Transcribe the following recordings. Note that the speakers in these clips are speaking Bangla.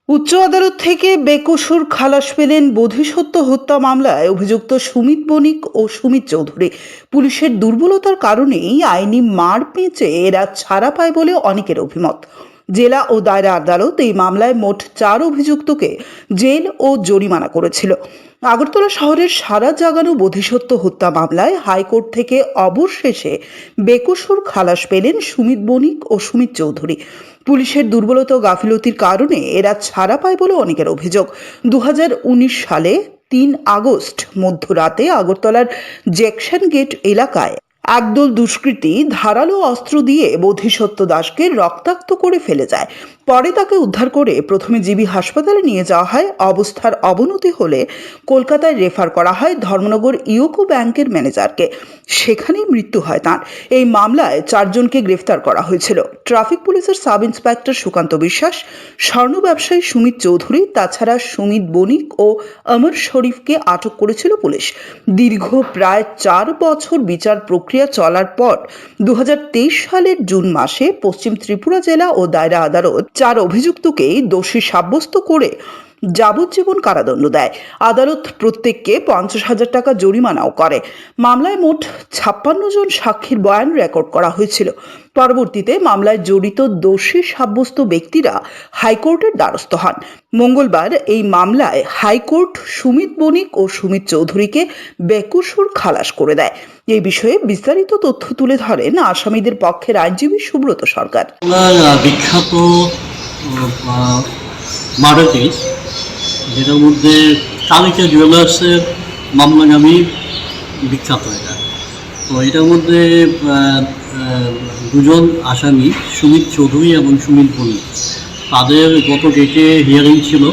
উচ্চ আদালত থেকে বেকসুর খালাস পেলেন বোধিসত্ত্ব হত্যা মামলায় অভিযুক্ত সুমিত বণিক ও সুমিত চৌধুরী। পুলিশের দুর্বলতার কারণেই আইনি মার পেঁচে এরা ছাড়া পায় বলে অনেকের অভিমত। জেলা ও দায়রা আদালত এই মামলায় মোট 4 অভিযুক্তকে জেল ও জরিমানা করেছিল। আগরতলা শহরের সারা জাগানো বোধিসত্ত্ব হত্যা মামলায় হাইকোর্ট থেকে অবশেষে বেকসুর খালাস পেলেন সুমিত বণিক ও সুমিত চৌধুরী। পুলিশের দুর্বলতা ও গাফিলতির কারণে এরা ছাড়া পায় বলে অনেকের অভিযোগ। 2019 সালে 3 আগস্ট মধ্যরাতে আগরতলার জ্যাকসন গেট এলাকায় একদল দুষ্কৃতী ধারালো অস্ত্র দিয়ে বোধিসত্ত্ব দাসকে রক্তাক্ত করে ফেলে যায়। পরে তাকে উদ্ধার করে প্রথমে জিবি হাসপাতালে নিয়ে যাওয়া হয়। অবস্থার অবনতি হলে কলকাতায় রেফার করা হয় ধর্মনগর ইউকো ব্যাংকের ম্যানেজারকে। সেখানেই মৃত্যু হয় তাঁর। এই মামলায় 4 জনকে গ্রেফতার করা হয়েছিল। ট্রাফিক পুলিশের সাব ইন্সপেক্টর সুকান্ত বিশ্বাস, স্বর্ণ ব্যবসায়ী সুমিত চৌধুরী, তাছাড়া সুমিত বণিক ও অমর শরীফকে আটক করেছিল পুলিশ। দীর্ঘ প্রায় 4 বছর বিচার প্রক্রিয়া চলার পর 2023 সালের জুন মাসে পশ্চিম ত্রিপুরা জেলা ও দায়রা আদালত 4 অভিযুক্তকেই দোষী সাব্যস্ত করে যাবজ্জীবন কারাদণ্ড দেয়। আদালত প্রত্যেককে 50,000 টাকা জরিমানাও করে। মামলায় মোট 56 জন সাক্ষীর বয়ান রেকর্ড করা হয়েছিল। পরবর্তীতে মামলায় জড়িত দোষী সাব্যস্ত ব্যক্তিরা হাইকোর্টের দ্বারস্থ হন। মঙ্গলবার এই মামলায় হাইকোর্ট সুমিত বণিক ও সুমিত চৌধুরীকে বেকসুর খালাস করে দেয়। এই বিষয়ে বিস্তারিত তথ্য তুলে ধরেন আসামিদের পক্ষের আইনজীবী সুব্রত সরকার। বিখ্যাত মার্ডার কেস, যেটার মধ্যে চালিকা জুয়েলার্সের মামলাগামী বিখ্যাত এটা। তো এটার মধ্যে দুজন আসামি সুমিত চৌধুরী এবং সুমিত বণিক, তাদের গত ডেটে হিয়ারিং ছিল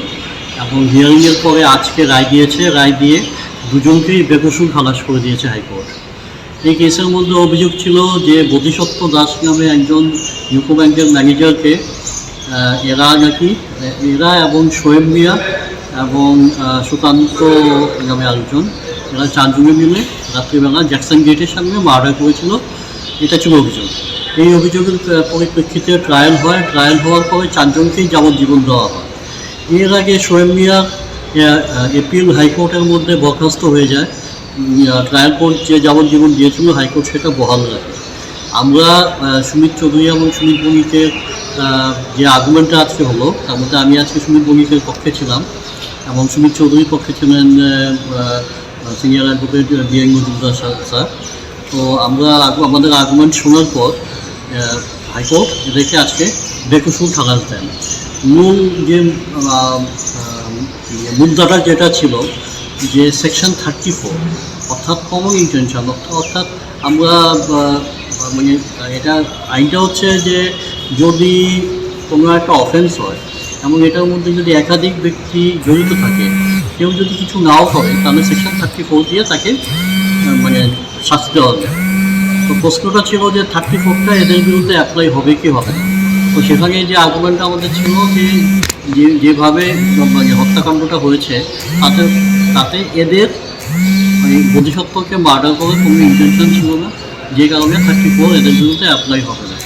এবং হিয়ারিংয়ের পরে আজকে রায় দিয়েছে। রায় দিয়ে দুজনকেই বেকসুর খালাস করে দিয়েছে হাইকোর্ট। এই কেসের মধ্যে অভিযোগ ছিল যে বোধিসত্ত্ব দাস নামে একজন ইউকো ব্যাংকের ম্যানেজারকে এরা এবং শোয়েব মিয়া এবং সুকান্ত নামে আরেকজন, এরা 4 জনে মিলে রাত্রিবেলা জ্যাকসন গেটের সামনে মার্ডার করেছিল। এটা ছিল অভিযোগ। এই অভিযোগের পরিপ্রেক্ষিতে ট্রায়াল হয়। ট্রায়াল হওয়ার পরে 4 জনকেই যাবজ্জীবন দেওয়া হয়। এর আগে শোয়েব মিয়া এপিল হাইকোর্টের মধ্যে বরখাস্ত হয়ে যায়। ট্রায়াল কোর্ট যে যাবজ্জীবন দিয়েছিল হাইকোর্ট সেটা বহাল রাখে। আমরা সুমিত চৌধুরী এবং সুমিত বণিকের যে আর্গুমেন্টটা আজকে হলো, তার মধ্যে আমি আজকে সুমিত বণিকের পক্ষে ছিলাম এবং সুমিত চৌধুরীর পক্ষে ছিলেন senior advocate DN Majumdar sir. তো আমরা আমাদের আর্গুমেন্ট শোনার পর হাইকোর্ট এদেরকে আজকে বেকসুর খালাস দেন। মূল যে মুদ্রাটা যেটা ছিল যে সেকশন 34 অর্থাৎ কমন ইন্টেনশন, অর্থাৎ আমরা মানে এটা আইনটা হচ্ছে যে যদি কোনো একটা অফেন্স হয় এবং এটার মধ্যে যদি একাধিক ব্যক্তি জড়িত থাকে, কেউ যদি কিছু নাও করে, তাহলে সেকশন 34 দিয়ে তাকে মানে শাস্তি দেওয়া যায়। তো প্রশ্নটা ছিল যে 34টা এদের বিরুদ্ধে অ্যাপ্লাই হবে কি হবে না। তো সেখানে যে আর্গুমেন্টটা আমাদের ছিল যে যেভাবে মানে হত্যাকাণ্ডটা হয়েছে তাতে এদের মানে বোধিসত্ত্বকে মার্ডার করার কোনো ইন্টেনশন ছিল না, যে কারণে 34 এদের বিরুদ্ধে অ্যাপ্লাই হবে না।